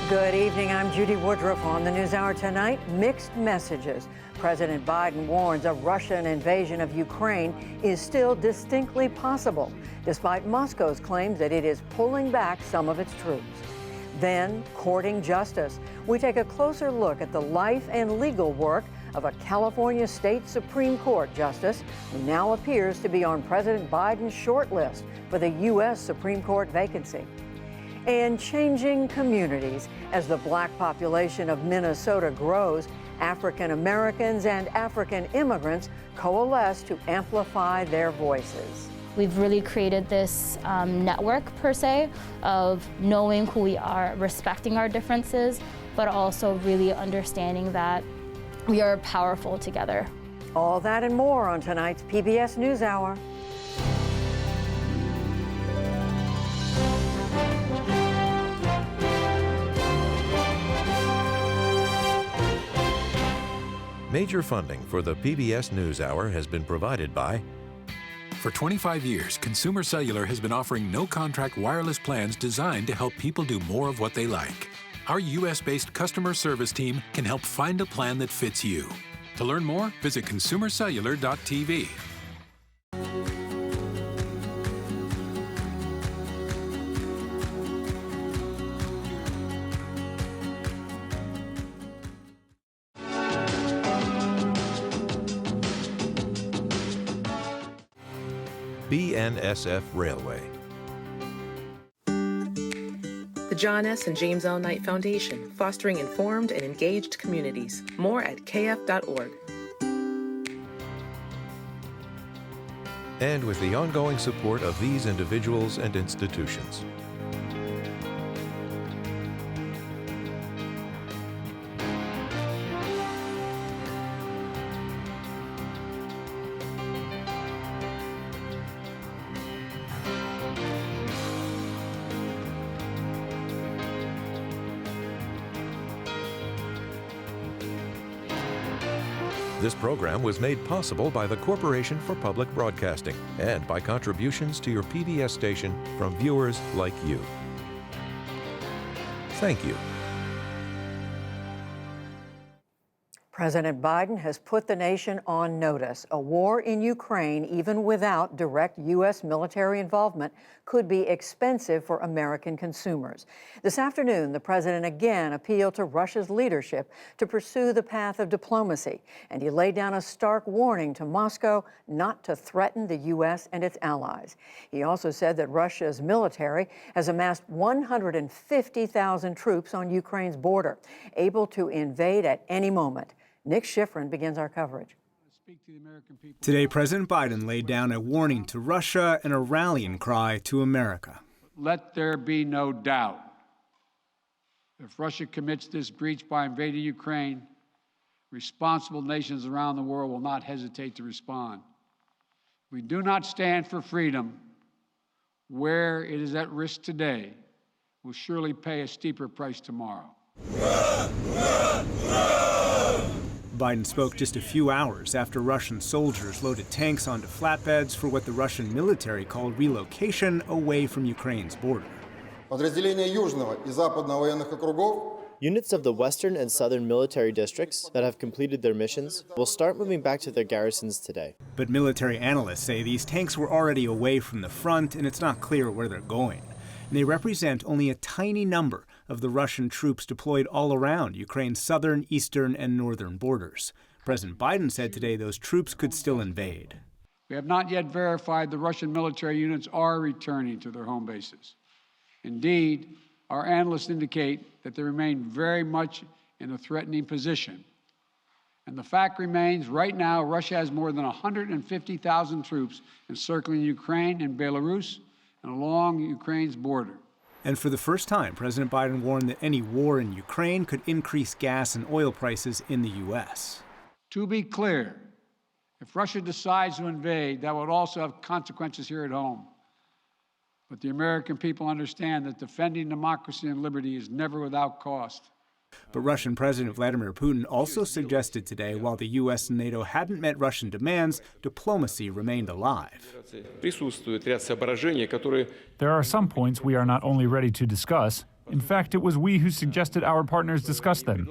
Good evening. I'm Judy Woodruff. On the NewsHour tonight, mixed messages. President Biden warns a Russian invasion of Ukraine is still distinctly possible, despite Moscow's claims that it is pulling back some of its troops. Then, courting justice. We take a closer look at the life and legal work of a California State Supreme Court justice who now appears to be on President Biden's short list for the U.S. Supreme Court vacancy. And changing communities. As the black population of Minnesota grows, African Americans and African immigrants coalesce to amplify their voices. We've really created this network, per se, of knowing who we are, respecting our differences, but also really understanding that we are powerful together. All that and more on tonight's PBS NewsHour. Major funding for the PBS NewsHour has been provided by... For 25 years, Consumer Cellular has been offering no-contract wireless plans designed to help people do more of what they like. Our U.S.-based customer service team can help find a plan that fits you. To learn more, visit consumercellular.tv. BNSF Railway. The John S. and James L. Knight Foundation, fostering informed and engaged communities. More at kf.org. And with the ongoing support of these individuals and institutions. This program was made possible by the Corporation for Public Broadcasting and by contributions to your PBS station from viewers like you. Thank you. President Biden has put the nation on notice. A war in Ukraine, even without direct U.S. military involvement, could be expensive for American consumers. This afternoon, the president again appealed to Russia's leadership to pursue the path of diplomacy, and he laid down a stark warning to Moscow not to threaten the U.S. and its allies. He also said that Russia's military has amassed 150,000 troops on Ukraine's border, able to invade at any moment. Nick Schifrin begins our coverage. Today, President Biden laid down a warning to Russia and a rallying cry to America. Let there be no doubt. If Russia commits this breach by invading Ukraine, responsible nations around the world will not hesitate to respond. We do not stand for freedom. Where it is at risk today, will surely pay a steeper price tomorrow. Biden spoke just a few hours after Russian soldiers loaded tanks onto flatbeds for what the Russian military called relocation away from Ukraine's border. Units of the western and southern military districts that have completed their missions will start moving back to their garrisons today. But military analysts say these tanks were already away from the front and it's not clear where they're going. And they represent only a tiny number of the Russian troops deployed all around Ukraine's southern, eastern, and northern borders. President Biden said today those troops could still invade. We have not yet verified the Russian military units are returning to their home bases. Indeed, our analysts indicate that they remain very much in a threatening position. And the fact remains, right now, Russia has more than 150,000 troops encircling Ukraine and Belarus and along Ukraine's border. And for the first time, President Biden warned that any war in Ukraine could increase gas and oil prices in the U.S. To be clear, if Russia decides to invade, that would also have consequences here at home. But the American people understand that defending democracy and liberty is never without cost. But Russian President Vladimir Putin also suggested today while the U.S. and NATO hadn't met Russian demands, diplomacy remained alive. There are some points we are not only ready to discuss, In fact, it was we who suggested our partners discuss them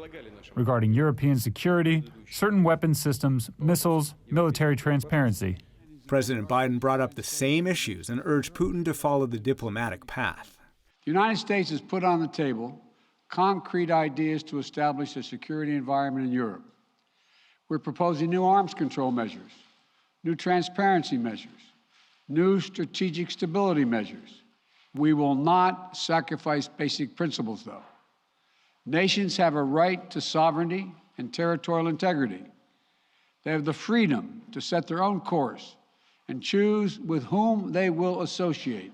regarding European security, certain weapons systems, missiles, military transparency. President Biden brought up the same issues and urged Putin to follow the diplomatic path. The United States has put on the table concrete ideas to establish a security environment in Europe. We're proposing new arms control measures, new transparency measures, new strategic stability measures. We will not sacrifice basic principles, though. Nations have a right to sovereignty and territorial integrity. They have the freedom to set their own course and choose with whom they will associate.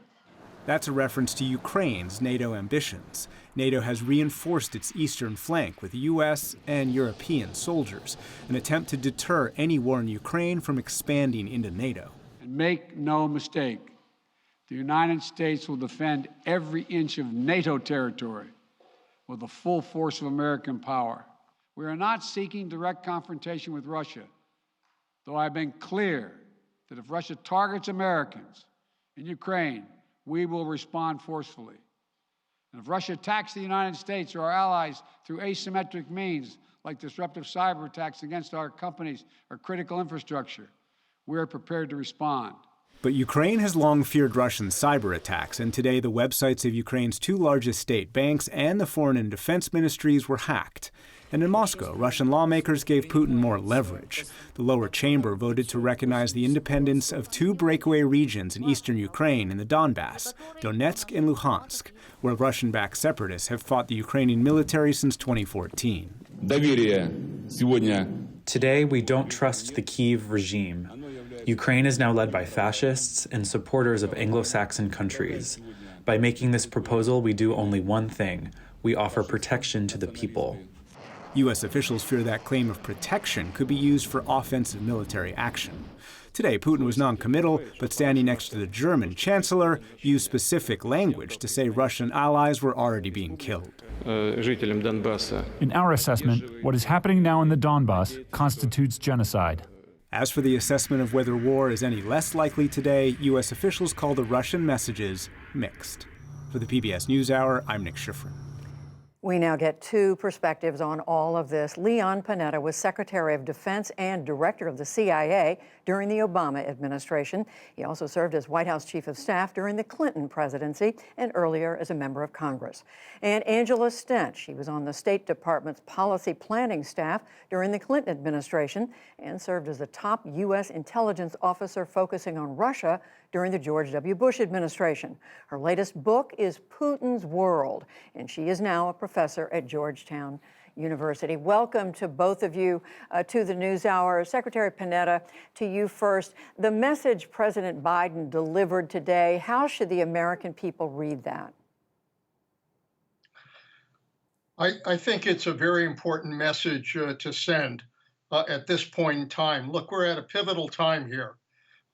That's a reference to Ukraine's NATO ambitions. NATO has reinforced its eastern flank with U.S. and European soldiers, an attempt to deter any war in Ukraine from expanding into NATO. And make no mistake, the United States will defend every inch of NATO territory with the full force of American power. We are not seeking direct confrontation with Russia, though I've been clear that if Russia targets Americans in Ukraine, we will respond forcefully. And if Russia attacks the United States or our allies through asymmetric means, like disruptive cyber attacks against our companies or critical infrastructure, we are prepared to respond. But Ukraine has long feared Russian cyber attacks, and today the websites of Ukraine's two largest state banks and the foreign and defense ministries were hacked. And in Moscow, Russian lawmakers gave Putin more leverage. The lower chamber voted to recognize the independence of two breakaway regions in eastern Ukraine and the Donbass, Donetsk and Luhansk, where Russian-backed separatists have fought the Ukrainian military since 2014. Today, we don't trust the Kyiv regime. Ukraine is now led by fascists and supporters of Anglo-Saxon countries. By making this proposal, we do only one thing. We offer protection to the people. U.S. officials fear that claim of protection could be used for offensive military action. Today, Putin was non-committal, but standing next to the German chancellor, used specific language to say Russian allies were already being killed. In our assessment, what is happening now in the Donbass constitutes genocide. As for the assessment of whether war is any less likely today, U.S. officials call the Russian messages mixed. For the PBS NewsHour, I'm Nick Schifrin. We now get two perspectives on all of this. Leon Panetta was Secretary of Defense and Director of the CIA during the Obama administration. He also served as White House Chief of Staff during the Clinton presidency and earlier as a member of Congress. And Angela Stench, she was on the State Department's policy planning staff during the Clinton administration and served as the top U.S. intelligence officer focusing on Russia during the George W. Bush administration. Her latest book is Putin's World, and she is now a professor at Georgetown University. Welcome to both of you to the NewsHour. Secretary Panetta, to you first. The message President Biden delivered today, how should the American people read that? I think it's a very important message to send at this point in time. Look, we're at a pivotal time here.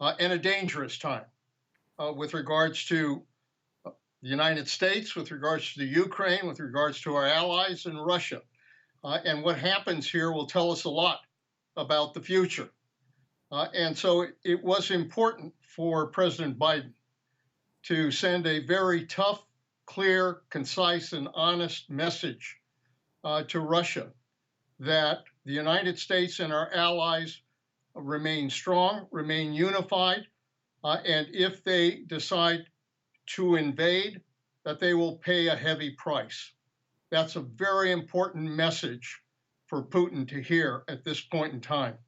And a dangerous time with regards to the United States, with regards to the Ukraine, with regards to our allies in Russia. And what happens here will tell us a lot about the future. And so it was important for President Biden to send a very tough, clear, concise, and honest message to Russia that the United States and our allies remain strong, remain unified, and if they decide to invade, that they will pay a heavy price. That's a very important message for Putin to hear at this point in time.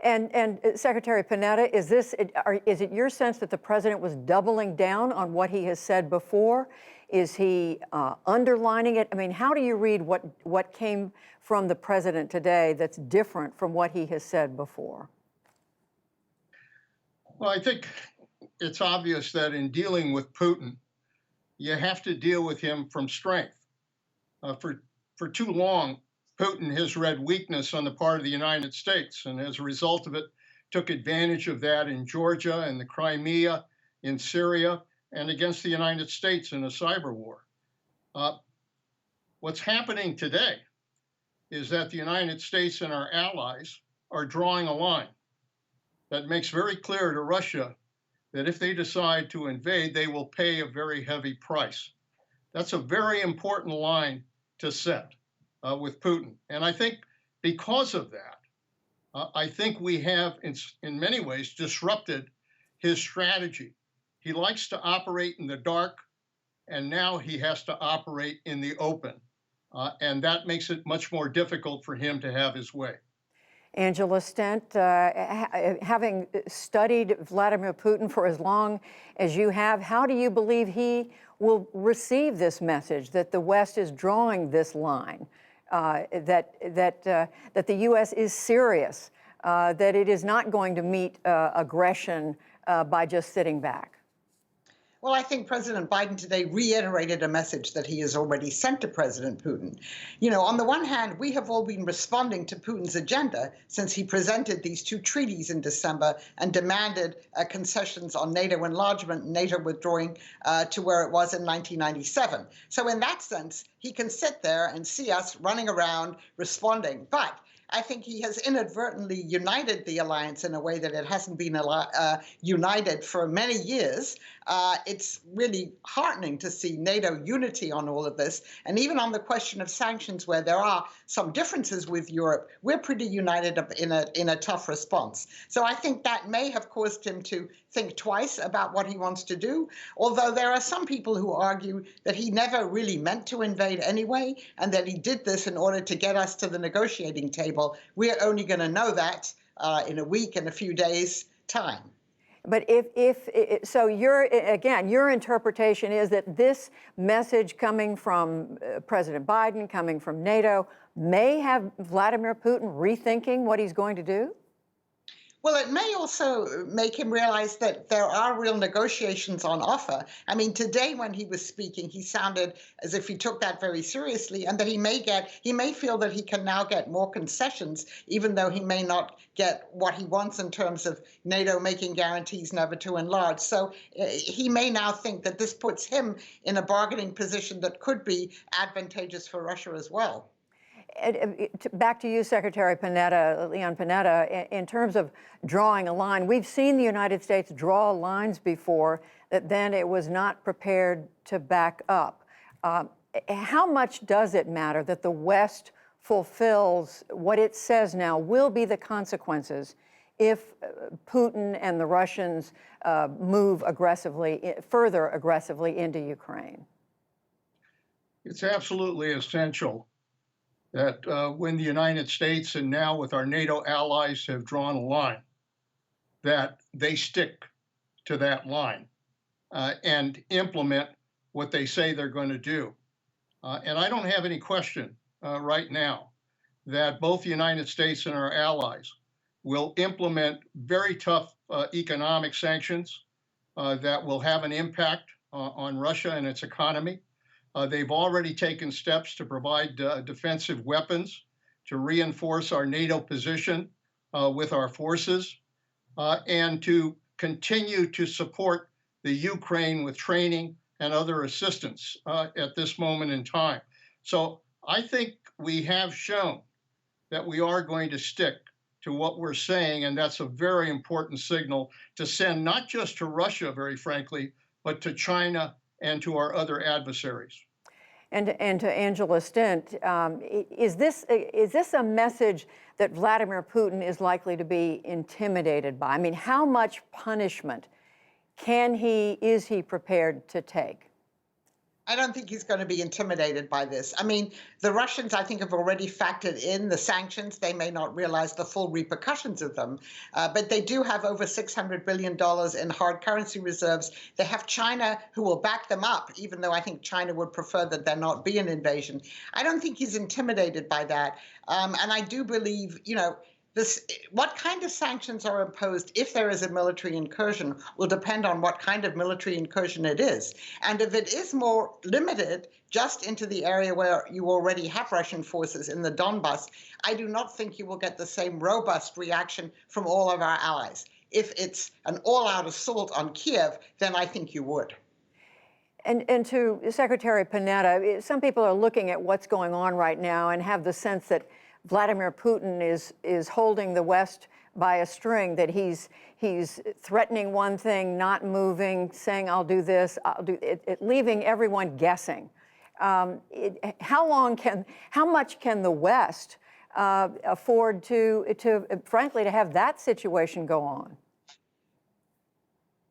And Secretary Panetta, is it your sense that the president was doubling down on what he has said before? Is he underlining it? I mean, how do you read what came from the president today that's different from what he has said before? Well, I think it's obvious that in dealing with Putin, you have to deal with him from strength. For too long, Putin has read weakness on the part of the United States, and as a result of it, took advantage of that in Georgia and the Crimea, in Syria, and against the United States in a cyber war. What's happening today is that the United States and our allies are drawing a line that makes very clear to Russia that if they decide to invade, they will pay a very heavy price. That's a very important line to set with Putin. And I think because of that, I think we have, in many ways, disrupted his strategy. He likes to operate in the dark, and now he has to operate in the open. And that makes it much more difficult for him to have his way. Angela Stent, having studied Vladimir Putin for as long as you have, how do you believe he will receive this message that the West is drawing this line, that the U.S. is serious, that it is not going to meet aggression by just sitting back? Well, I think President Biden today reiterated a message that he has already sent to President Putin. You know, on the one hand, we have all been responding to Putin's agenda since he presented these two treaties in December and demanded concessions on NATO enlargement, NATO withdrawing to where it was in 1997. So in that sense, he can sit there and see us running around responding. But I think he has inadvertently united the alliance in a way that it hasn't been united for many years. It's really heartening to see NATO unity on all of this. And even on the question of sanctions, where there are some differences with Europe, we're pretty united in a tough response. So I think that may have caused him to think twice about what he wants to do, although there are some people who argue that he never really meant to invade anyway, and that he did this in order to get us to the negotiating table. We're only going to know that in a week and a few days' time. But so your interpretation is that this message coming from President Biden, coming from NATO, may have Vladimir Putin rethinking what he's going to do? Well, it may also make him realize that there are real negotiations on offer. I mean, today when he was speaking, he sounded as if he took that very seriously, and that he may feel that he can now get more concessions, even though he may not get what he wants in terms of NATO making guarantees never to enlarge. So he may now think that this puts him in a bargaining position that could be advantageous for Russia as well. Back to you, Secretary Panetta, Leon Panetta, in terms of drawing a line, we've seen the United States draw lines before that then it was not prepared to back up. How much does it matter that the West fulfills what it says now will be the consequences if Putin and the Russians move further aggressively into Ukraine? It's absolutely essential that when the United States and now with our NATO allies have drawn a line, that they stick to that line and implement what they say they're going to do. And I don't have any question right now that both the United States and our allies will implement very tough economic sanctions that will have an impact on Russia and its economy. They've already taken steps to provide defensive weapons to reinforce our NATO position with our forces and to continue to support the Ukraine with training and other assistance at this moment in time. So I think we have shown that we are going to stick to what we're saying, and that's a very important signal to send not just to Russia, very frankly, but to China and to our other adversaries. And to Angela Stent, is this a message that Vladimir Putin is likely to be intimidated by? I mean, how much punishment is he prepared to take? I don't think he's going to be intimidated by this. I mean, the Russians, I think, have already factored in the sanctions. They may not realize the full repercussions of them, but they do have over $600 billion in hard currency reserves. They have China who will back them up, even though I think China would prefer that there not be an invasion. I don't think he's intimidated by that. And I do believe, what kind of sanctions are imposed if there is a military incursion will depend on what kind of military incursion it is. And if it is more limited just into the area where you already have Russian forces in the Donbass, I do not think you will get the same robust reaction from all of our allies. If it's an all-out assault on Kiev, then I think you would. And to Secretary Panetta, some people are looking at what's going on right now and have the sense that Vladimir Putin is holding the West by a string, that he's threatening one thing, not moving, saying, I'll do this, I'll do it, leaving everyone guessing How much can the West afford to frankly, to have that situation go on?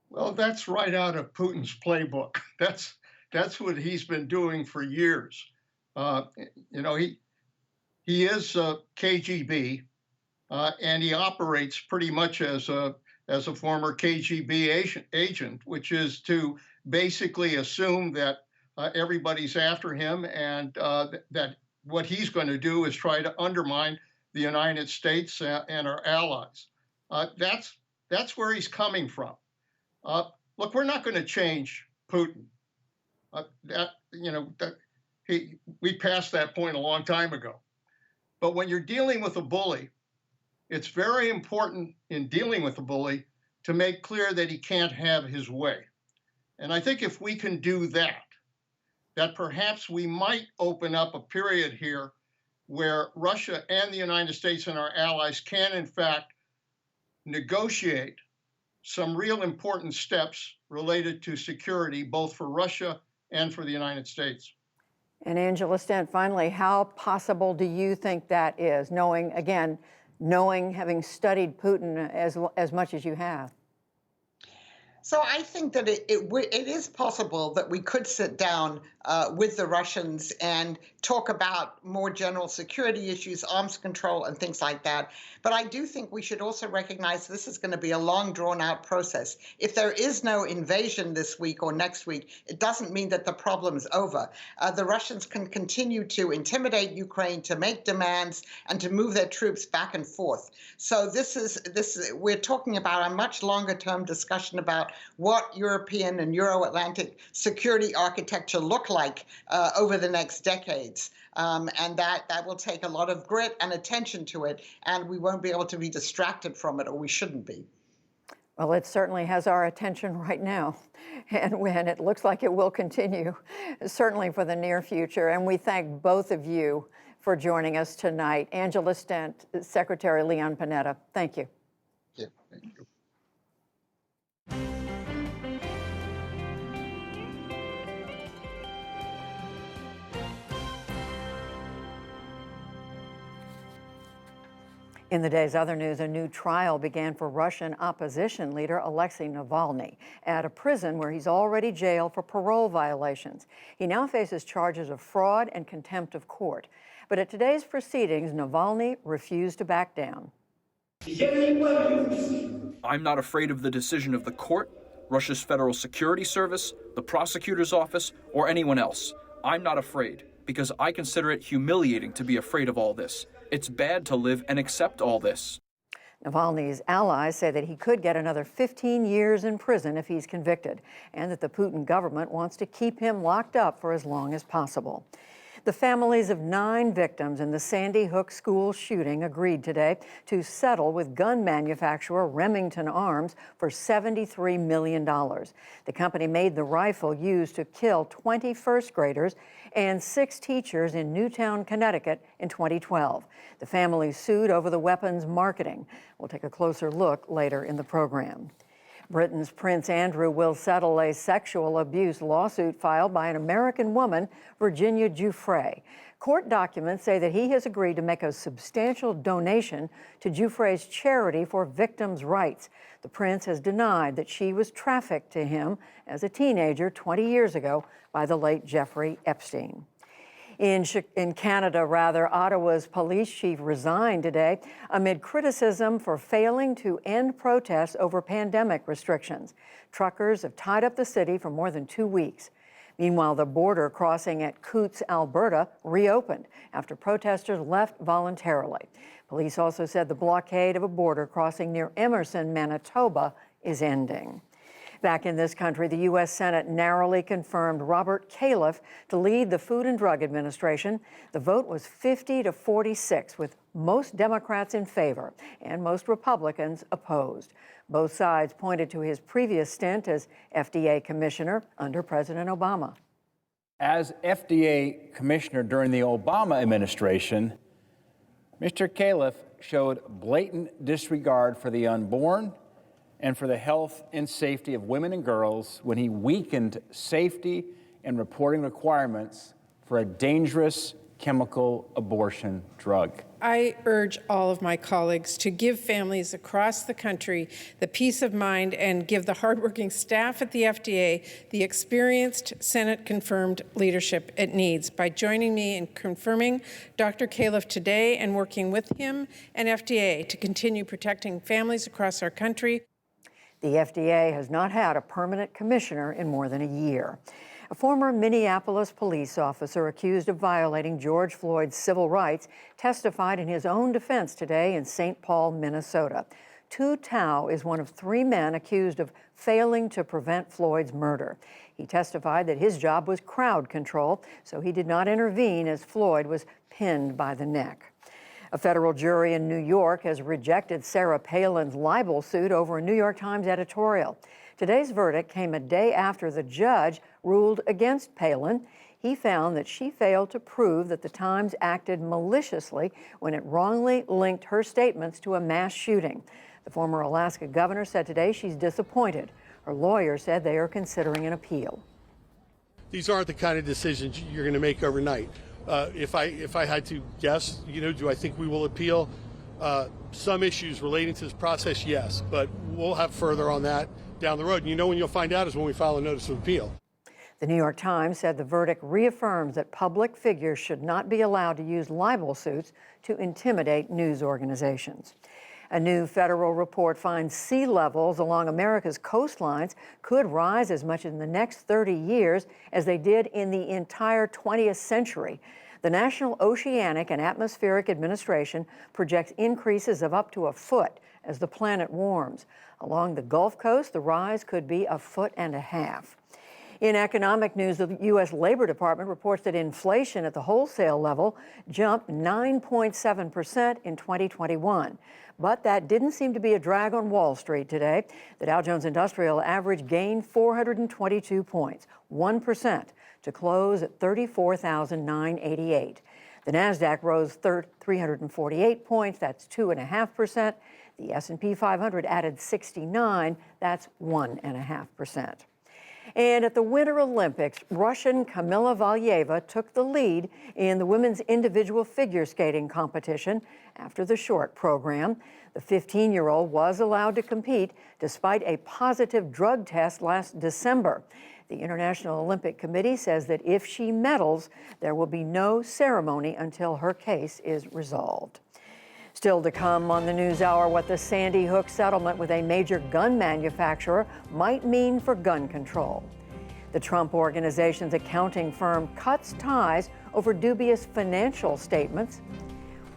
Well, that's right out of Putin's playbook. That's what he's been doing for years. He is KGB, and he operates pretty much as a former KGB agent, which is to basically assume that everybody's after him, and that what he's going to do is try to undermine the United States and our allies. That's where he's coming from. Look, we're not going to change Putin. We passed that point a long time ago. But when you're dealing with a bully, it's very important in dealing with a bully to make clear that he can't have his way. And I think if we can do that, that perhaps we might open up a period here where Russia and the United States and our allies can, in fact, negotiate some real important steps related to security, both for Russia and for the United States. And Angela Stent, finally, how possible do you think that is, knowing, having studied Putin as much as you have? So I think that it is possible that we could sit down with the Russians and talk about more general security issues, arms control, and things like that. But I do think we should also recognize this is going to be a long, drawn-out process. If there is no invasion this week or next week, it doesn't mean that the problem is over. The Russians can continue to intimidate Ukraine, to make demands, and to move their troops back and forth. So we're talking about a much longer-term discussion about what European and Euro-Atlantic security architecture look like over the next decades. And that will take a lot of grit and attention to it, and we won't be able to be distracted from it, or we shouldn't be. Well, it certainly has our attention right now, and when it looks like it will continue, certainly for the near future. And we thank both of you for joining us tonight. Angela Stent, Secretary Leon Panetta, thank you. Yeah, thank you. In the day's other news, a new trial began for Russian opposition leader Alexei Navalny at a prison where he's already jailed for parole violations. He now faces charges of fraud and contempt of court. But at today's proceedings, Navalny refused to back down. I'm not afraid of the decision of the court, Russia's Federal Security Service, the prosecutor's office, or anyone else. I'm not afraid because I consider it humiliating to be afraid of all this. It's bad to live and accept all this. Navalny's allies say that he could get another 15 years in prison if he's convicted, and that the Putin government wants to keep him locked up for as long as possible. The families of 9 victims in the Sandy Hook school shooting agreed today to settle with gun manufacturer Remington Arms for $73 million. The company made the rifle used to kill 20 first graders and 6 teachers in Newtown, Connecticut in 2012. The family sued over the weapon's marketing. We'll take a closer look later in the program. Britain's Prince Andrew will settle a sexual abuse lawsuit filed by an American woman, Virginia Giuffre. Court documents say that he has agreed to make a substantial donation to Giuffre's charity for victims' rights. The prince has denied that she was trafficked to him as a teenager 20 years ago by the late Jeffrey Epstein. In Canada, Ottawa's police chief resigned today amid criticism for failing to end protests over pandemic restrictions. Truckers have tied up the city for more than 2 weeks. Meanwhile, the border crossing at Coutts, Alberta, reopened after protesters left voluntarily. Police also said the blockade of a border crossing near Emerson, Manitoba, is ending. Back in this country, the U.S. Senate narrowly confirmed Robert Califf to lead the Food and Drug Administration. The vote was 50-46, with most Democrats in favor and most Republicans opposed. Both sides pointed to his previous stint as FDA commissioner under President Obama. As FDA commissioner during the Obama administration, Mr. Califf showed blatant disregard for the unborn and for the health and safety of women and girls when he weakened safety and reporting requirements for a dangerous chemical abortion drug. I urge all of my colleagues to give families across the country the peace of mind and give the hardworking staff at the FDA the experienced Senate-confirmed leadership it needs by joining me in confirming Dr. Califf today and working with him and FDA to continue protecting families across our country. The FDA has not had a permanent commissioner in more than a year. A former Minneapolis police officer accused of violating George Floyd's civil rights testified in his own defense today in St. Paul, Minnesota. Tu Tao is one of 3 men accused of failing to prevent Floyd's murder. He testified that his job was crowd control, so he did not intervene as Floyd was pinned by the neck. A federal jury in New York has rejected Sarah Palin's libel suit over a New York Times editorial. Today's verdict came a day after the judge ruled against Palin. He found that she failed to prove that the Times acted maliciously when it wrongly linked her statements to a mass shooting. The former Alaska governor said today she's disappointed. Her lawyer said they are considering an appeal. These aren't the kind of decisions you're going to make overnight. If I had to guess, do I think we will appeal? Some issues relating to this process, yes, but we'll have further on that down the road. And when you'll find out is when we file a notice of appeal. The New York Times said the verdict reaffirms that public figures should not be allowed to use libel suits to intimidate news organizations. A new federal report finds sea levels along America's coastlines could rise as much in the next 30 years as they did in the entire 20th century. The National Oceanic and Atmospheric Administration projects increases of up to a foot as the planet warms. Along the Gulf Coast, the rise could be 1.5 feet. In economic news, the U.S. Labor Department reports that inflation at the wholesale level jumped 9.7% in 2021. But that didn't seem to be a drag on Wall Street today. The Dow Jones Industrial Average gained 422 points, 1%, to close at 34,988. The NASDAQ rose 348 points, that's 2.5%. The S&P 500 added 69, that's 1.5%. And at the Winter Olympics, Russian Kamila Valieva took the lead in the women's individual figure skating competition after the short program. The 15-year-old was allowed to compete despite a positive drug test last December. The International Olympic Committee says that if she medals, there will be no ceremony until her case is resolved. Still to come on the NewsHour, what the Sandy Hook settlement with a major gun manufacturer might mean for gun control. The Trump Organization's accounting firm cuts ties over dubious financial statements.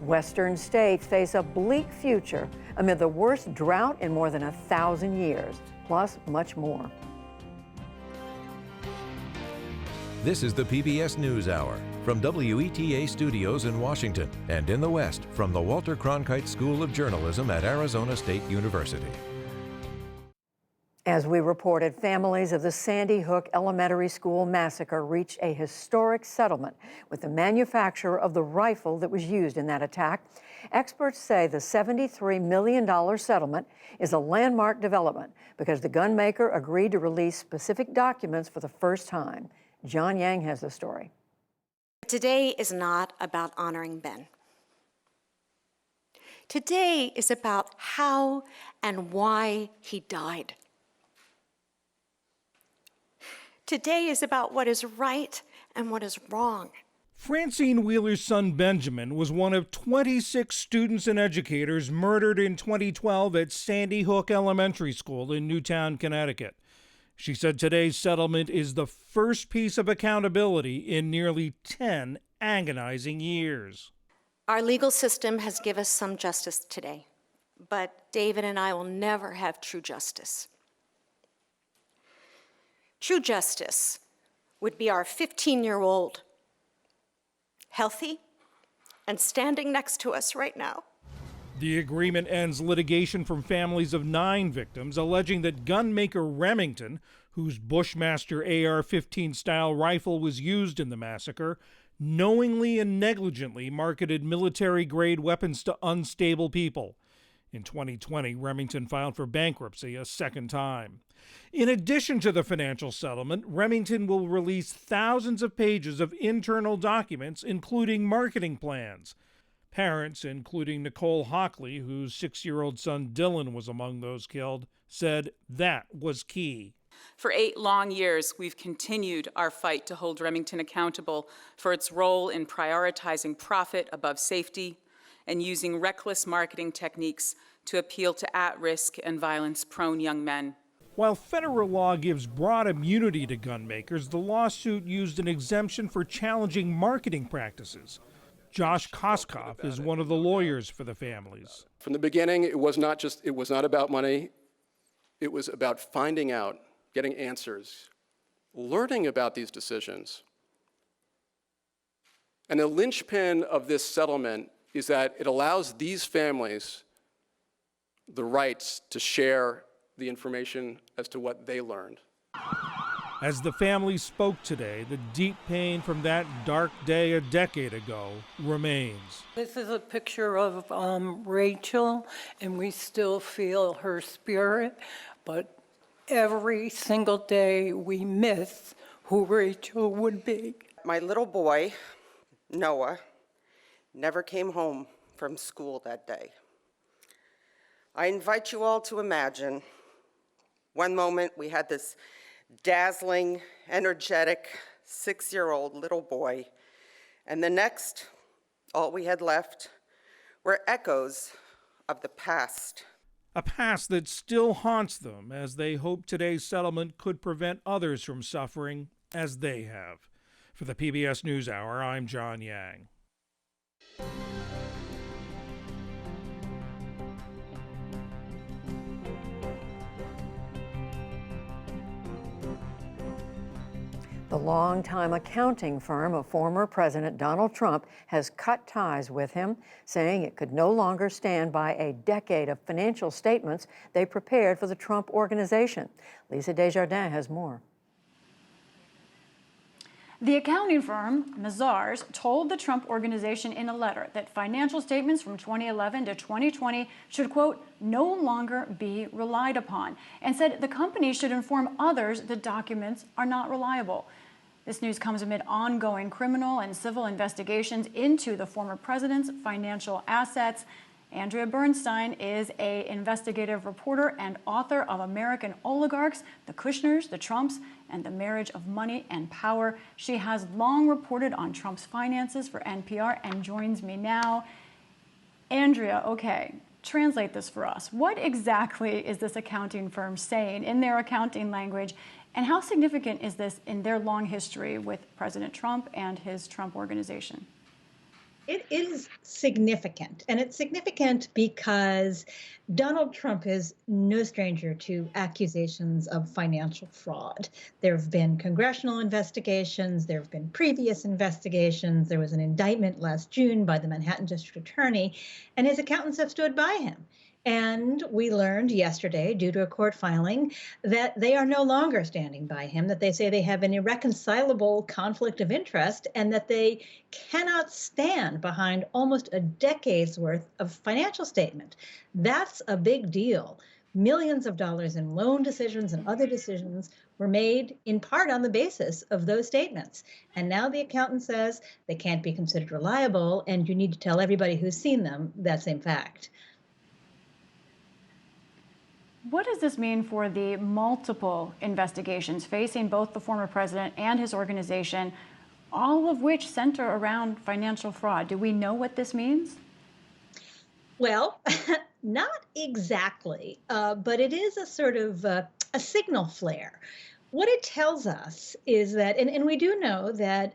Western states face a bleak future amid the worst drought in more than 1,000 years, plus much more. This is the PBS NewsHour from WETA Studios in Washington and in the West from the Walter Cronkite School of Journalism at Arizona State University. As we reported, families of the Sandy Hook Elementary School massacre reached a historic settlement with the manufacturer of the rifle that was used in that attack. Experts say the $73 million settlement is a landmark development because the gun maker agreed to release specific documents for the first time. John Yang has the story. Today is not about honoring Ben. Today is about how and why he died. Today is about what is right and what is wrong. Francine Wheeler's son Benjamin was one of 26 students and educators murdered in 2012 at Sandy Hook Elementary School in Newtown, Connecticut. She said today's settlement is the first piece of accountability in nearly 10 agonizing years. Our legal system has given us some justice today, but David and I will never have true justice. True justice would be our 15-year-old healthy and standing next to us right now. The agreement ends litigation from families of 9 victims alleging that gunmaker Remington, whose Bushmaster AR-15 style rifle was used in the massacre, knowingly and negligently marketed military-grade weapons to unstable people. In 2020, Remington filed for bankruptcy a second time. In addition to the financial settlement, Remington will release thousands of pages of internal documents, including marketing plans. Parents, including Nicole Hockley, whose 6-year-old son Dylan was among those killed, said that was key. For 8 long years, we've continued our fight to hold Remington accountable for its role in prioritizing profit above safety and using reckless marketing techniques to appeal to at-risk and violence-prone young men. While federal law gives broad immunity to gun makers, the lawsuit used an exemption for challenging marketing practices. Josh Koskoff is one of the lawyers for the families. From the beginning, it was not about money. It was about finding out, getting answers, learning about these decisions. And the linchpin of this settlement is that it allows these families the rights to share the information as to what they learned. As the family spoke today, the deep pain from that dark day a decade ago remains. This is a picture of Rachel, and we still feel her spirit, but every single day we miss who Rachel would be. My little boy, Noah, never came home from school that day. I invite you all to imagine, one moment we had this dazzling, energetic 6-year-old little boy, and the next, all we had left were echoes of the past. A past that still haunts them as they hope today's settlement could prevent others from suffering as they have. For the PBS NewsHour, I'm John Yang. The longtime accounting firm of former President Donald Trump has cut ties with him, saying it could no longer stand by a decade of financial statements they prepared for the Trump Organization. Lisa Desjardins has more. The accounting firm, Mazars, told the Trump Organization in a letter that financial statements from 2011 to 2020 should, quote, no longer be relied upon, and said the company should inform others the documents are not reliable. This news comes amid ongoing criminal and civil investigations into the former president's financial assets. Andrea Bernstein is an investigative reporter and author of American Oligarchs, The Kushners, The Trumps, and the Marriage of Money and Power. She has long reported on Trump's finances for NPR and joins me now. Andrea, okay, translate this for us. What exactly is this accounting firm saying in their accounting language, and how significant is this in their long history with President Trump and his Trump Organization? It is significant, and it's significant because Donald Trump is no stranger to accusations of financial fraud. There have been congressional investigations, there have been previous investigations, there was an indictment last June by the Manhattan District Attorney, and his accountants have stood by him. And we learned yesterday, due to a court filing, that they are no longer standing by him, that they say they have an irreconcilable conflict of interest, and that they cannot stand behind almost a decade's worth of financial statement. That's a big deal. Millions of dollars in loan decisions and other decisions were made in part on the basis of those statements. And now the accountant says they can't be considered reliable, and you need to tell everybody who's seen them that same fact. What does this mean for the multiple investigations facing both the former president and his organization, all of which center around financial fraud? Do we know what this means? Well, not exactly, but it is a sort of a signal flare. What it tells us is that, and we do know that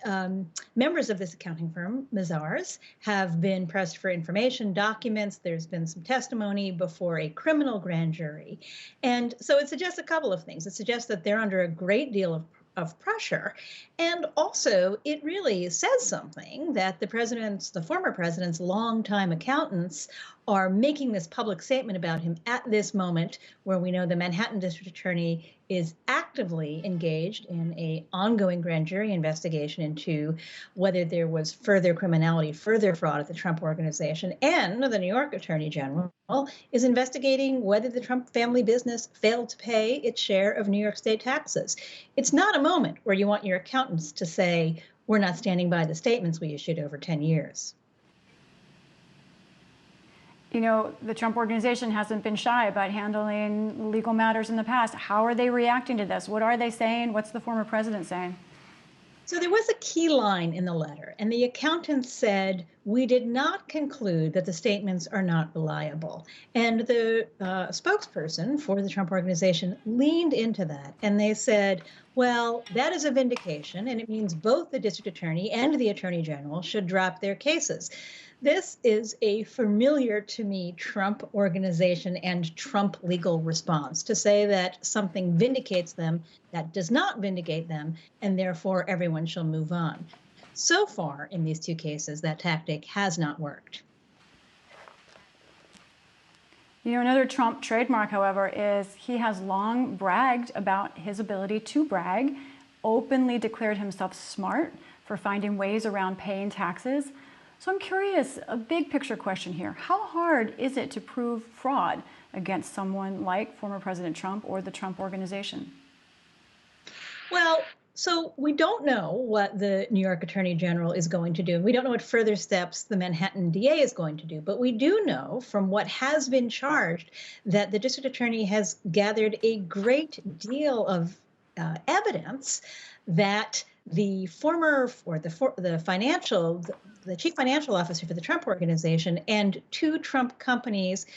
members of this accounting firm, Mazars, have been pressed for information, documents. There's been some testimony before a criminal grand jury. And so it suggests a couple of things. It suggests that they're under a great deal of pressure. And also, it really says something that the former president's longtime accountants are making this public statement about him at this moment, where we know the Manhattan District Attorney is actively engaged in an ongoing grand jury investigation into whether there was further criminality, further fraud at the Trump Organization. And the New York Attorney General is investigating whether the Trump family business failed to pay its share of New York State taxes. It's not a moment where you want your accountants to say, we're not standing by the statements we issued over 10 years. You know, the Trump Organization hasn't been shy about handling legal matters in the past. How are they reacting to this? What are they saying? What's the former president saying? So there was a key line in the letter, and the accountant said, we did not conclude that the statements are not reliable. And the spokesperson for the Trump Organization leaned into that, and they said, well, that is a vindication, and it means both the district attorney and the attorney general should drop their cases. This is a familiar to me Trump Organization and Trump legal response, to say that something vindicates them that does not vindicate them, and therefore everyone shall move on. So far in these two cases, that tactic has not worked. You know, another Trump trademark, however, is he has long bragged about his ability to brag, openly declared himself smart for finding ways around paying taxes. So I'm curious, a big picture question here. How hard is it to prove fraud against someone like former President Trump or the Trump Organization? Well, so we don't know what the New York Attorney General is going to do. We don't know what further steps the Manhattan DA is going to do. But we do know from what has been charged that the district attorney has gathered a great deal of evidence that the former, or the chief financial officer for the Trump Organization and two Trump companies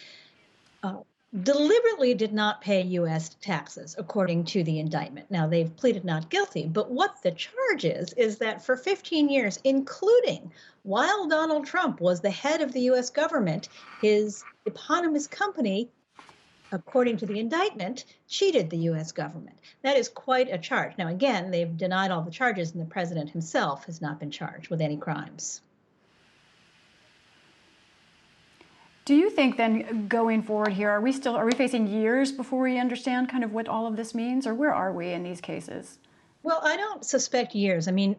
deliberately did not pay U.S. taxes, according to the indictment. Now, they've pleaded not guilty, but what the charge is that for 15 years, including while Donald Trump was the head of the U.S. government, his eponymous company, according to the indictment, cheated the U.S. government. That is quite a charge. Now, again, they've denied all the charges, and the president himself has not been charged with any crimes. Do you think then, going forward here, are we facing years before we understand kind of what all of this means, or where are we in these cases? Well, I don't suspect years. I mean,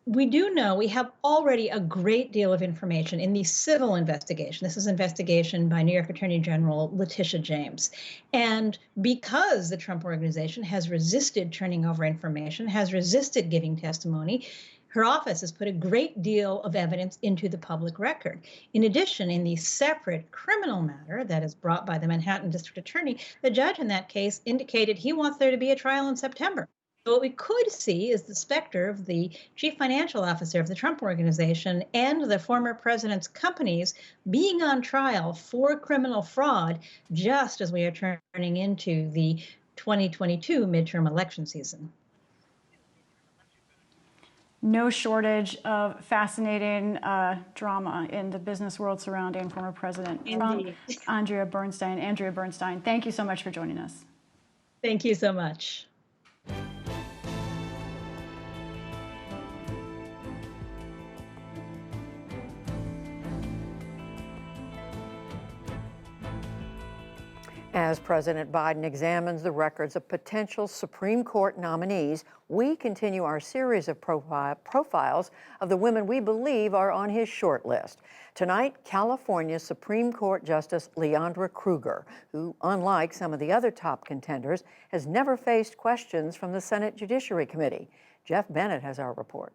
we do know we have already a great deal of information in the civil investigation. This is an investigation by New York Attorney General Letitia James. And because the Trump Organization has resisted turning over information, has resisted giving testimony, her office has put a great deal of evidence into the public record. In addition, in the separate criminal matter that is brought by the Manhattan District Attorney, the judge in that case indicated he wants there to be a trial in September. So what we could see is the specter of the chief financial officer of the Trump Organization and the former president's companies being on trial for criminal fraud, just as we are turning into the 2022 midterm election season. No shortage of fascinating drama in the business world surrounding former President Trump. Andrea Bernstein, thank you so much for joining us. Thank you so much. As President Biden examines the records of potential Supreme Court nominees, we continue our series of profiles of the women we believe are on his short list. Tonight, California Supreme Court Justice Leondra Kruger, who, unlike some of the other top contenders, has never faced questions from the Senate Judiciary Committee. Jeff Bennett has our report.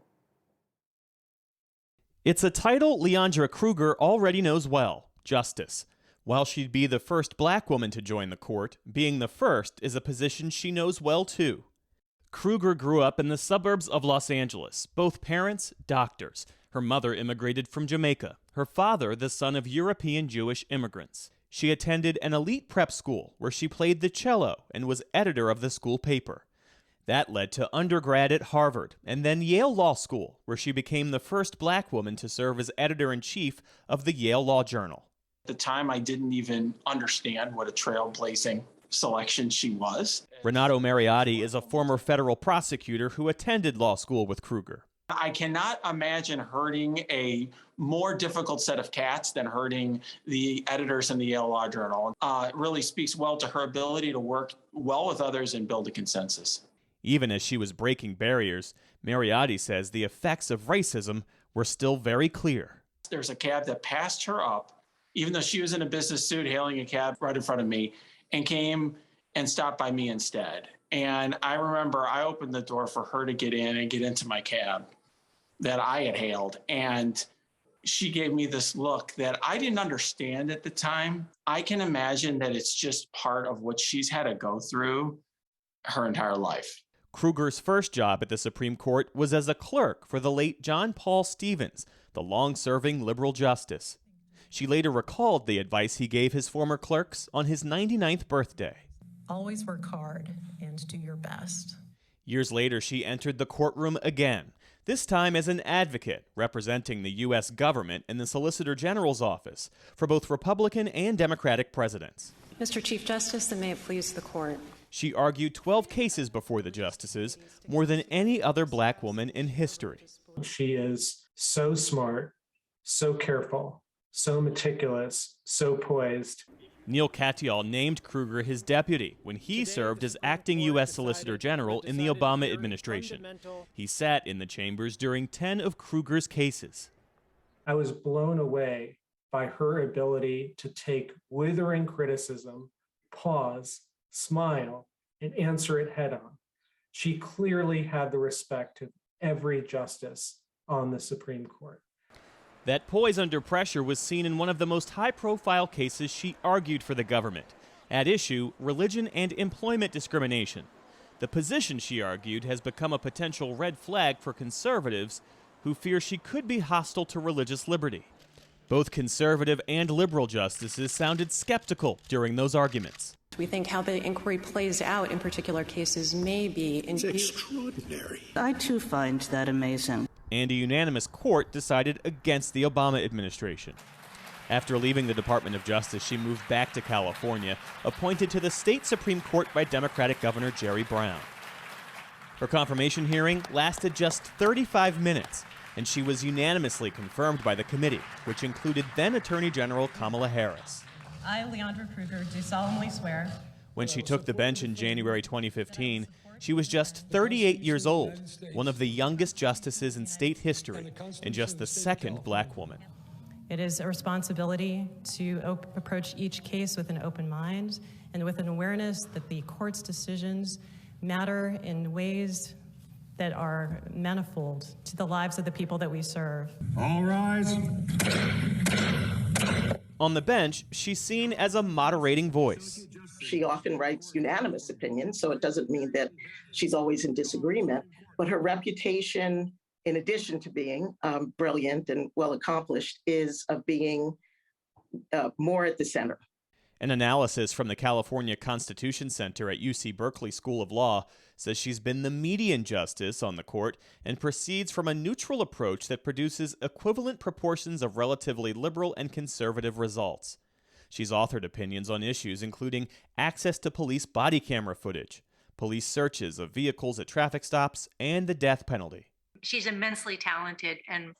It's a title Leondra Kruger already knows well, Justice. While she'd be the first black woman to join the court, being the first is a position she knows well too. Kruger grew up in the suburbs of Los Angeles, both parents doctors. Her mother immigrated from Jamaica, her father the son of European Jewish immigrants. She attended an elite prep school where she played the cello and was editor of the school paper. That led to undergrad at Harvard and then Yale Law School, where she became the first black woman to serve as editor-in-chief of the Yale Law Journal. At the time, I didn't even understand what a trailblazing selection she was. Renato Mariotti is a former federal prosecutor who attended law school with Kruger. I cannot imagine hurting a more difficult set of cats than hurting the editors in the Yale Law Journal. It really speaks well to her ability to work well with others and build a consensus. Even as she was breaking barriers, Mariotti says the effects of racism were still very clear. There's a cab that passed her up, even though she was in a business suit hailing a cab right in front of me, and came and stopped by me instead. And I remember I opened the door for her to get in and get into my cab that I had hailed. And she gave me this look that I didn't understand at the time. I can imagine that it's just part of what she's had to go through her entire life. Kruger's first job at the Supreme Court was as a clerk for the late John Paul Stevens, the long-serving liberal justice. She later recalled the advice he gave his former clerks on his 99th birthday. Always work hard and do your best. Years later, she entered the courtroom again, this time as an advocate representing the U.S. government in the Solicitor General's office for both Republican and Democratic presidents. Mr. Chief Justice, and may it please the court. She argued 12 cases before the justices, more than any other black woman in history. She is so smart, so careful, so meticulous, so poised. Neil Katyal named Kruger his deputy when he served as acting U.S. Solicitor General in the Obama administration. He sat in the chambers during 10 of Kruger's cases. I was blown away by her ability to take withering criticism, pause, smile, and answer it head on. She clearly had the respect of every justice on the Supreme Court. That poise under pressure was seen in one of the most high-profile cases she argued for the government. At issue, religion and employment discrimination. The position, she argued, has become a potential red flag for conservatives who fear she could be hostile to religious liberty. Both conservative and liberal justices sounded skeptical during those arguments. We think how the inquiry plays out in particular cases may be extraordinary. I too find that amazing. And a unanimous court decided against the Obama administration. After leaving the Department of Justice, she moved back to California, appointed to the state Supreme Court by Democratic Governor Jerry Brown. Her confirmation hearing lasted just 35 minutes, and she was unanimously confirmed by the committee, which included then Attorney General Kamala Harris. I, Leandra Kruger, do solemnly swear. When she took the bench in January 2015, she was just 38 years old, one of the youngest justices in state history, and just the second black woman. It is a responsibility to approach each case with an open mind and with an awareness that the court's decisions matter in ways that are manifold to the lives of the people that we serve. All rise. On the bench, she's seen as a moderating voice. She often writes unanimous opinions, so it doesn't mean that she's always in disagreement. But her reputation, in addition to being brilliant and well accomplished, is of being more at the center. An analysis from the California Constitution Center at UC Berkeley School of Law says she's been the median justice on the court and proceeds from a neutral approach that produces equivalent proportions of relatively liberal and conservative results. She's authored opinions on issues including access to police body camera footage, police searches of vehicles at traffic stops, and the death penalty. She's immensely talented and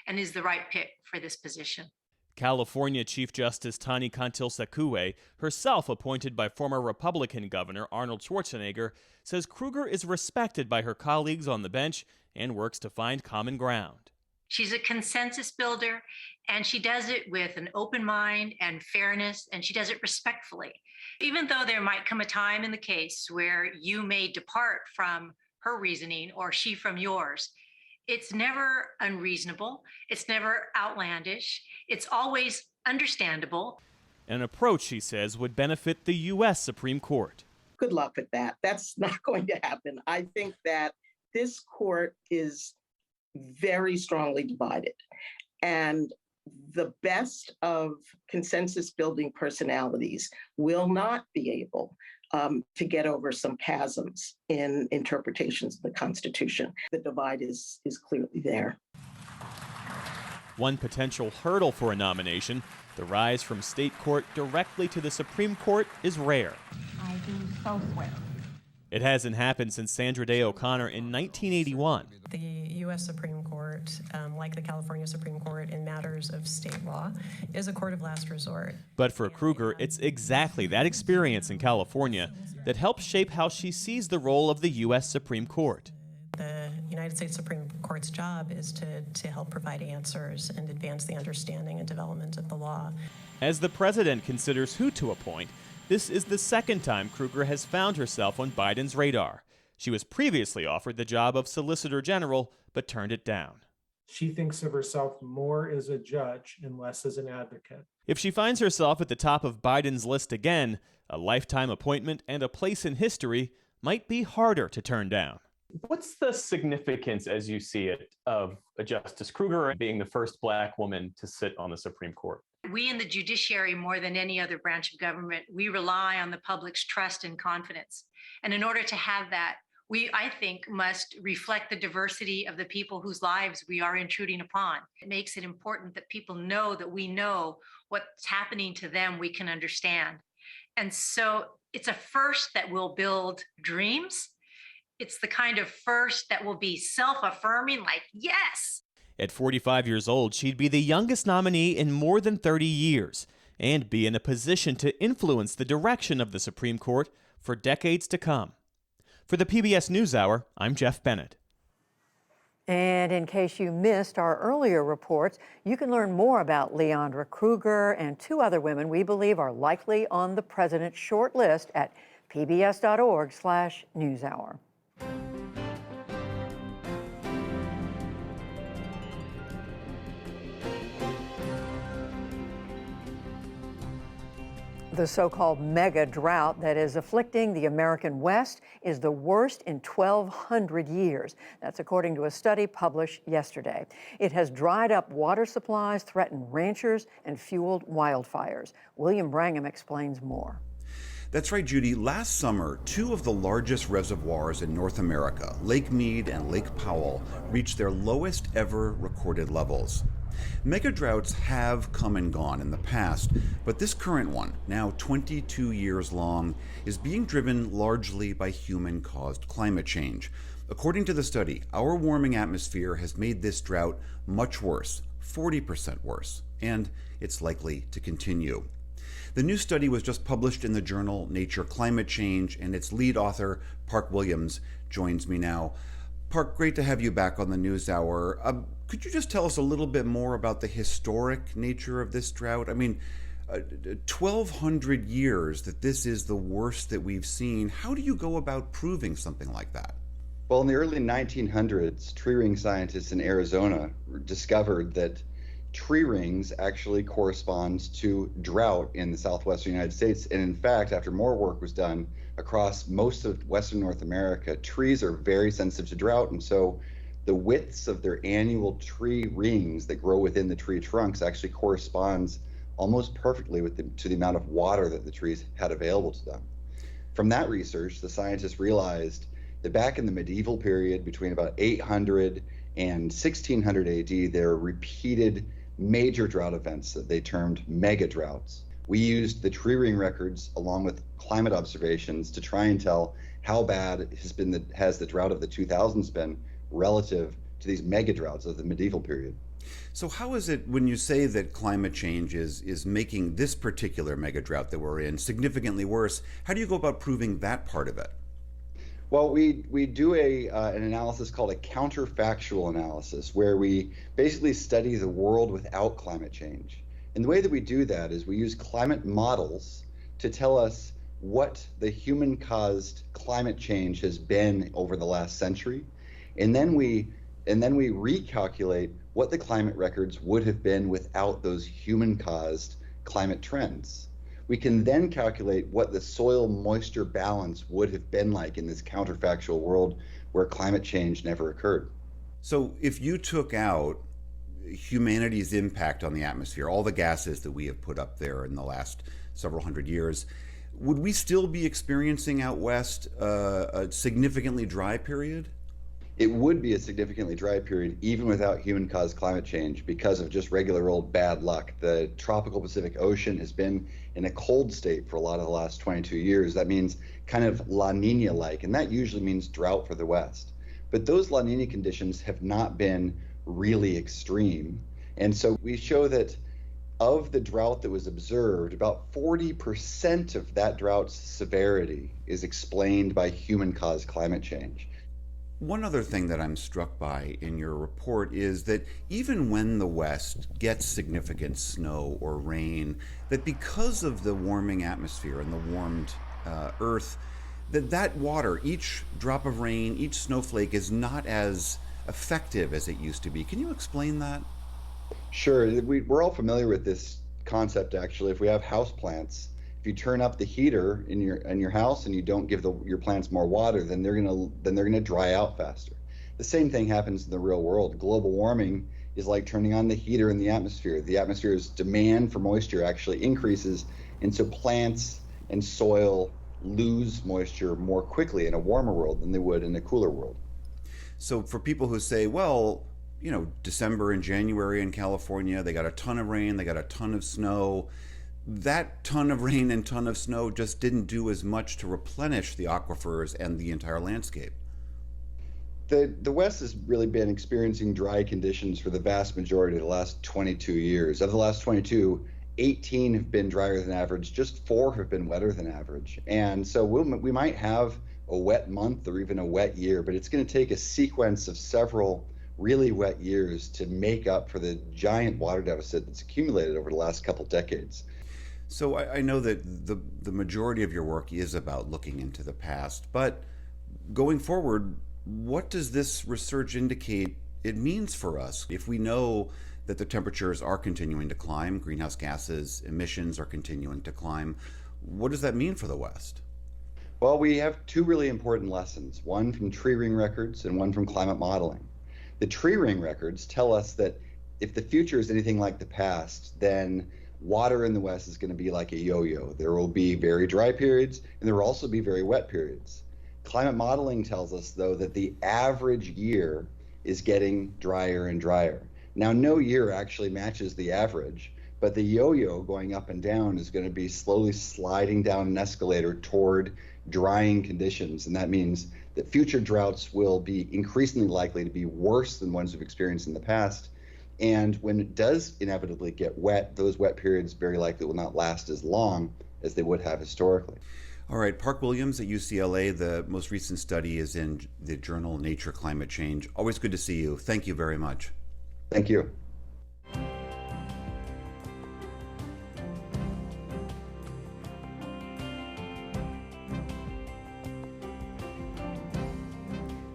is the right pick for this position. California Chief Justice Tani Kantil-Sekoué, herself appointed by former Republican Governor Arnold Schwarzenegger, says Kruger is respected by her colleagues on the bench and works to find common ground. She's a consensus builder, and she does it with an open mind and fairness, and she does it respectfully. Even though there might come a time in the case where you may depart from her reasoning or she from yours, it's never unreasonable. It's never outlandish. It's always understandable. An approach, she says, would benefit the U.S. Supreme Court. Good luck with that. That's not going to happen. I think that this court is very strongly divided. And the best of consensus building personalities will not be able to get over some chasms in interpretations of the Constitution. The divide is clearly there. One potential hurdle for a nomination, the rise from state court directly to the Supreme Court, is rare. I do so swear. It hasn't happened since Sandra Day O'Connor in 1981. The U.S. Supreme Court, like the California Supreme Court in matters of state law, is a court of last resort. But for Krueger, it's exactly that experience in California that helps shape how she sees the role of the U.S. Supreme Court. The United States Supreme Court's job is to help provide answers and advance the understanding and development of the law. As the president considers who to appoint, this is the second time Krueger has found herself on Biden's radar. She was previously offered the job of Solicitor General, but turned it down. She thinks of herself more as a judge and less as an advocate. If she finds herself at the top of Biden's list again, a lifetime appointment and a place in history might be harder to turn down. What's the significance, as you see it, of Justice Krueger being the first Black woman to sit on the Supreme Court? We in the judiciary, more than any other branch of government, we rely on the public's trust and confidence. And in order to have that, we, I think, must reflect the diversity of the people whose lives we are intruding upon. It makes it important that people know that we know what's happening to them, we can understand. And so it's a first that will build dreams. It's the kind of first that will be self-affirming, like, yes. At 45 years old, she'd be the youngest nominee in more than 30 years and be in a position to influence the direction of the Supreme Court for decades to come. For the PBS NewsHour, I'm Jeff Bennett. And in case you missed our earlier reports, you can learn more about Leondra Krueger and two other women we believe are likely on the president's short list at pbs.org/newshour. The so-called mega drought that is afflicting the American West is the worst in 1,200 years. That's according to a study published yesterday. It has dried up water supplies, threatened ranchers, and fueled wildfires. William Brangham explains more. That's right, Judy. Last summer, two of the largest reservoirs in North America, Lake Mead and Lake Powell, reached their lowest ever recorded levels. Mega droughts have come and gone in the past, but this current one, now 22 years long, is being driven largely by human-caused climate change. According to the study, our warming atmosphere has made this drought much worse, 40% worse, and it's likely to continue. The new study was just published in the journal Nature Climate Change, and its lead author, Park Williams, joins me now. Park, great to have you back on the NewsHour. Could you just tell us a little bit more about the historic nature of this drought? I mean, 1,200 years that this is the worst that we've seen. How do you go about proving something like that? Well, in the early 1900s, tree ring scientists in Arizona discovered that tree rings actually correspond to drought in the southwestern United States. And in fact, after more work was done across most of Western North America, trees are very sensitive to drought. And so the widths of their annual tree rings that grow within the tree trunks actually corresponds almost perfectly to the amount of water that the trees had available to them. From that research, the scientists realized that back in the medieval period, between about 800 and 1600 AD, there were repeated major drought events that they termed mega droughts. We used the tree ring records along with climate observations to try and tell how bad has the drought of the 2000s been relative to these mega droughts of the medieval period. So how is it when you say that climate change is making this particular mega drought that we're in significantly worse, how do you go about proving that part of it? Well, we do an analysis called a counterfactual analysis, where we basically study the world without climate change. And the way that we do that is we use climate models to tell us what the human-caused climate change has been over the last century, and then we recalculate what the climate records would have been without those human-caused climate trends. We can then calculate what the soil moisture balance would have been like in this counterfactual world where climate change never occurred. So if you took out humanity's impact on the atmosphere, all the gases that we have put up there in the last several hundred years, would we still be experiencing out west a significantly dry period? It would be a significantly dry period even without human-caused climate change because of just regular old bad luck. The tropical Pacific Ocean has been in a cold state for a lot of the last 22 years. That means kind of La Nina-like, and that usually means drought for the West. But those La Nina conditions have not been really extreme. And so we show that of the drought that was observed, about 40% of that drought's severity is explained by human-caused climate change. One other thing that I'm struck by in your report is that even when the West gets significant snow or rain, that because of the warming atmosphere and the warmed earth, that water, each drop of rain, each snowflake is not as effective as it used to be. Can you explain that? Sure. We're all familiar with this concept, actually. If we have house plants, if you turn up the heater in your house and you don't give your plants more water, then they're gonna dry out faster. The same thing happens in the real world. Global warming is like turning on the heater in the atmosphere. The atmosphere's demand for moisture actually increases, and so plants and soil lose moisture more quickly in a warmer world than they would in a cooler world. So for people who say, well, you know, December and January in California, they got a ton of rain, they got a ton of snow. That ton of rain and ton of snow just didn't do as much to replenish the aquifers and the entire landscape. The West has really been experiencing dry conditions for the vast majority of the last 22 years. Of the last 22, 18 have been drier than average, just 4 have been wetter than average. And so we might have a wet month or even a wet year, but it's going to take a sequence of several really wet years to make up for the giant water deficit that's accumulated over the last couple decades. So I know that the majority of your work is about looking into the past, but going forward, what does this research indicate it means for us? If we know that the temperatures are continuing to climb, greenhouse gases emissions are continuing to climb, what does that mean for the West? Well, we have 2 really important lessons, one from tree ring records and one from climate modeling. The tree ring records tell us that if the future is anything like the past, then water in the West is going to be like a yo-yo. There will be very dry periods, and there will also be very wet periods. Climate modeling tells us, though, that the average year is getting drier and drier. Now, no year actually matches the average, but the yo-yo going up and down is going to be slowly sliding down an escalator toward drying conditions, and that means that future droughts will be increasingly likely to be worse than ones we've experienced in the past. And when it does inevitably get wet, those wet periods very likely will not last as long as they would have historically. All right, Park Williams at UCLA, the most recent study is in the journal Nature Climate Change. Always good to see you. Thank you very much. Thank you.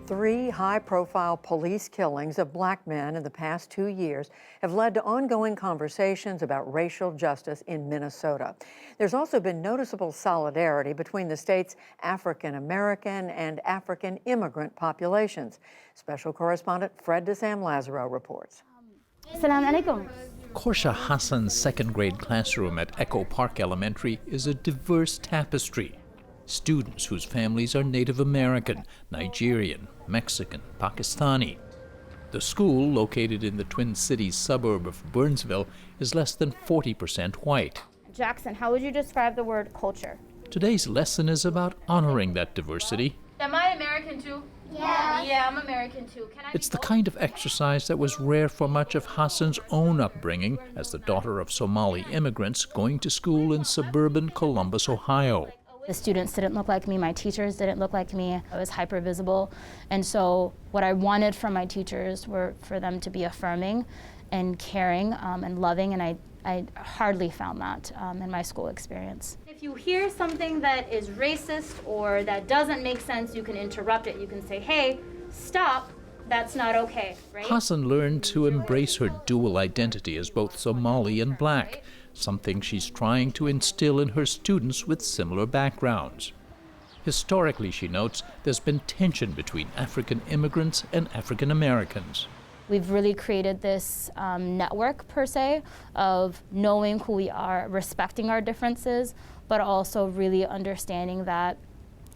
Three high-profile police killings of black men in the past 2 years have led to ongoing conversations about racial justice in Minnesota. There's also been noticeable solidarity between the state's African American and African immigrant populations. Special correspondent Fred DeSam Lazaro reports. Assalamu alaikum. Korsha Hassan's second-grade classroom at Echo Park Elementary is a diverse tapestry. Students whose families are Native American, Nigerian, Mexican, Pakistani. The school, located in the Twin Cities suburb of Burnsville, is less than 40% white. Jackson, how would you describe the word culture? Today's lesson is about honoring that diversity. Am I American too? Yeah, I'm American too. It's the kind of exercise that was rare for much of Hassan's own upbringing as the daughter of Somali immigrants going to school in suburban Columbus, Ohio. The students didn't look like me, my teachers didn't look like me. I was hyper visible. And so what I wanted from my teachers were for them to be affirming and caring and loving, and I hardly found that in my school experience. If you hear something that is racist or that doesn't make sense, you can interrupt it. You can say, hey, stop, that's not okay, right? Hassan learned to embrace her dual identity as both Somali and black, something she's trying to instill in her students with similar backgrounds. Historically, she notes, there's been tension between African immigrants and African Americans. We've really created this network, per se, of knowing who we are, respecting our differences, but also really understanding that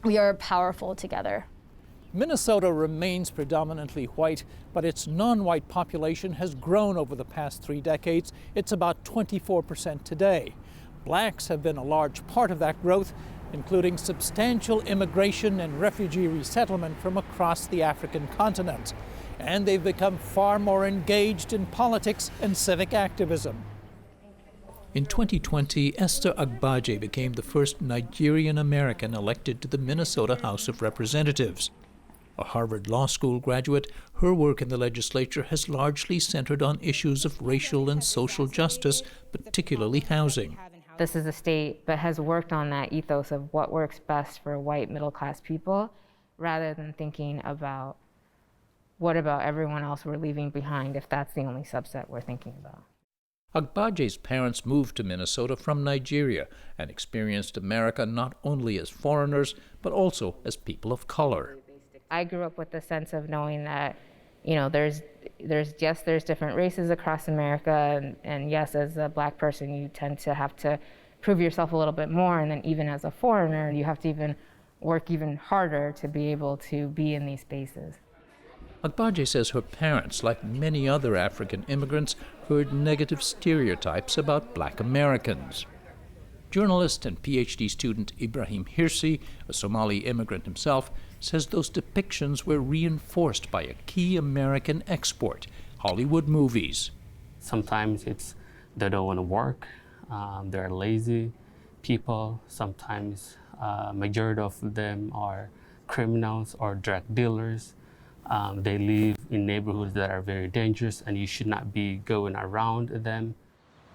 we are powerful together. Minnesota remains predominantly white, but its non-white population has grown over the past 3 decades. It's about 24% today. Blacks have been a large part of that growth, including substantial immigration and refugee resettlement from across the African continent. And they've become far more engaged in politics and civic activism. In 2020, Esther Agbaje became the first Nigerian American elected to the Minnesota House of Representatives. A Harvard Law School graduate, her work in the legislature has largely centered on issues of racial and social justice, particularly housing. This is a state that has worked on that ethos of what works best for white middle-class people, rather than thinking about what about everyone else we're leaving behind if that's the only subset we're thinking about. Agbaje's parents moved to Minnesota from Nigeria and experienced America not only as foreigners, but also as people of color. I grew up with the sense of knowing that, there's different races across America, and yes, as a Black person, you tend to have to prove yourself a little bit more, and then even as a foreigner, you have to even work even harder to be able to be in these spaces. Agbaje says her parents, like many other African immigrants, heard negative stereotypes about Black Americans. Journalist and PhD student Ibrahim Hirsi, a Somali immigrant himself, says those depictions were reinforced by a key American export, Hollywood movies. Sometimes they don't want to work, they're lazy people. Sometimes majority of them are criminals or drug dealers. They live in neighborhoods that are very dangerous, and you should not be going around them.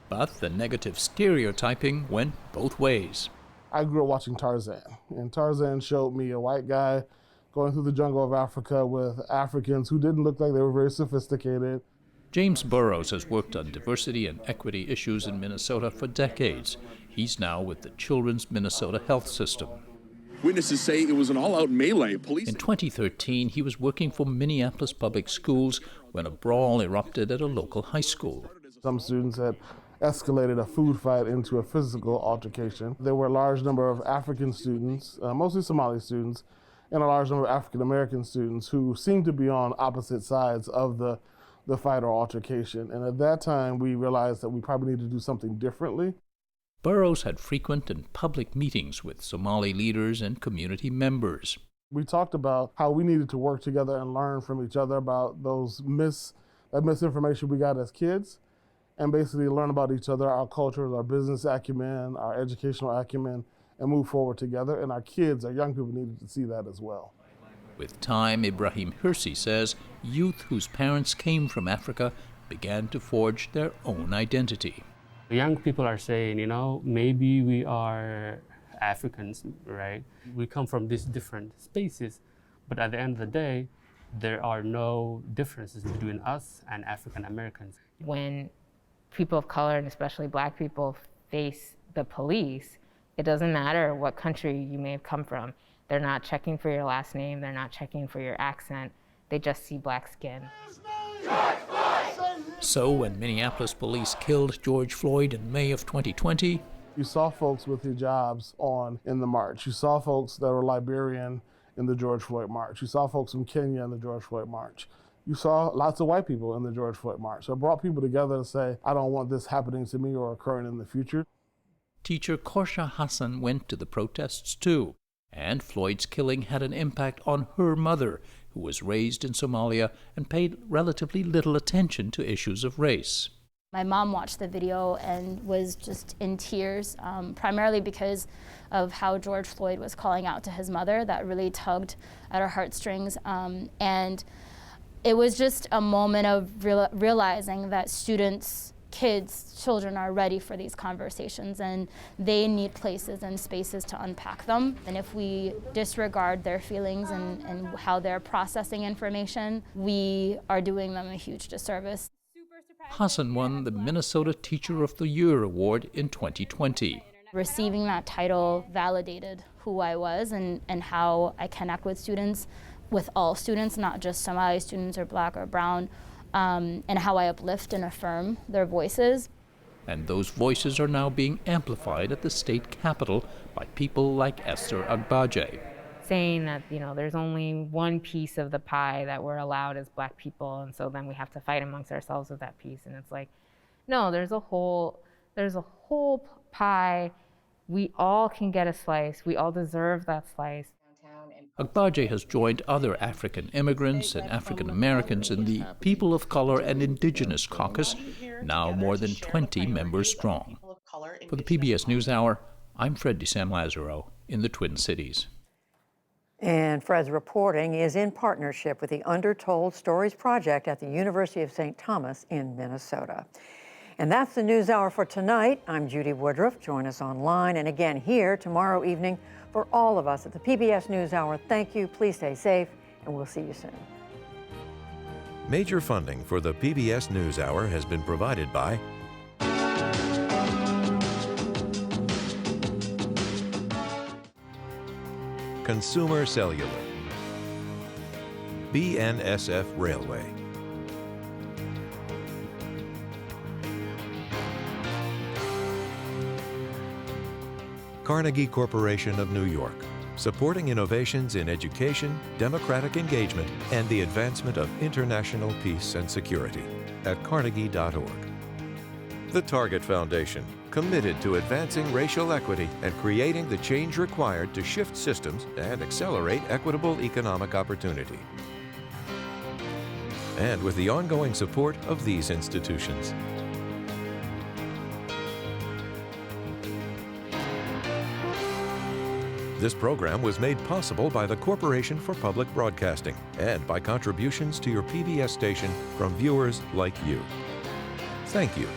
But the negative stereotyping went both ways. I grew up watching Tarzan, and Tarzan showed me a white guy going through the jungle of Africa with Africans who didn't look like they were very sophisticated. James Burrows has worked on diversity and equity issues in Minnesota for decades. He's now with the Children's Minnesota Health System. Witnesses say it was an all-out melee. In 2013, he was working for Minneapolis Public Schools when a brawl erupted at a local high school. Some students had escalated a food fight into a physical altercation. There were a large number of African students, mostly Somali students, and a large number of African American students who seemed to be on opposite sides of the fight or altercation. And at that time, we realized that we probably need to do something differently. Burrows had frequent and public meetings with Somali leaders and community members. We talked about how we needed to work together and learn from each other about that misinformation we got as kids, and basically learn about each other, our cultures, our business acumen, our educational acumen, and move forward together. And our kids, our young people, needed to see that as well. With time, Ibrahim Hirsi says youth whose parents came from Africa began to forge their own identity. Young people are saying, maybe we are Africans, right? We come from these different spaces, but at the end of the day, there are no differences between us and African Americans. When people of color, and especially Black people, face the police, it doesn't matter what country you may have come from. They're not checking for your last name, they're not checking for your accent, they just see black skin. So when Minneapolis police killed George Floyd in May of 2020, you saw folks with hijabs on in the march. You saw folks that were Liberian in the George Floyd march. You saw folks from Kenya in the George Floyd march. You saw lots of white people in the George Floyd march. So it brought people together to say, I don't want this happening to me or occurring in the future. Teacher Korsha Hassan went to the protests too, and Floyd's killing had an impact on her mother, who was raised in Somalia and paid relatively little attention to issues of race. My mom watched the video and was just in tears, primarily because of how George Floyd was calling out to his mother. That really tugged at her heartstrings. And it was just a moment of realizing that students, kids, children are ready for these conversations, and they need places and spaces to unpack them. And if we disregard their feelings and how they're processing information, we are doing them a huge disservice. Hassan won the Minnesota Teacher of the Year award in 2020. Receiving that title validated who I was and how I connect with students, with all students, not just Somali students or Black or brown, and how I uplift and affirm their voices. And those voices are now being amplified at the state capitol by people like Esther Agbaje. saying that, there's only one piece of the pie that we're allowed as Black people, and so then we have to fight amongst ourselves with that piece. And it's like, no, there's a whole pie. We all can get a slice. We all deserve that slice. Agbaje has joined other African immigrants and African Americans in the People of Color and Indigenous Caucus, now more than 20 members strong. For the PBS NewsHour, I'm Fred DeSan-Lazaro in the Twin Cities. And Fred's reporting is in partnership with the Undertold Stories Project at the University of St. Thomas in Minnesota. And that's the NewsHour for tonight. I'm Judy Woodruff. Join us online and again here tomorrow evening. For all of us at the PBS NewsHour, thank you. Please stay safe, and we'll see you soon. Major funding for the PBS NewsHour has been provided by Consumer Cellular, BNSF Railway, Carnegie Corporation of New York, supporting innovations in education, democratic engagement, and the advancement of international peace and security at carnegie.org. The Target Foundation, committed to advancing racial equity and creating the change required to shift systems and accelerate equitable economic opportunity. And with the ongoing support of these institutions. This program was made possible by the Corporation for Public Broadcasting and by contributions to your PBS station from viewers like you. Thank you.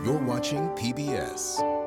You're watching PBS.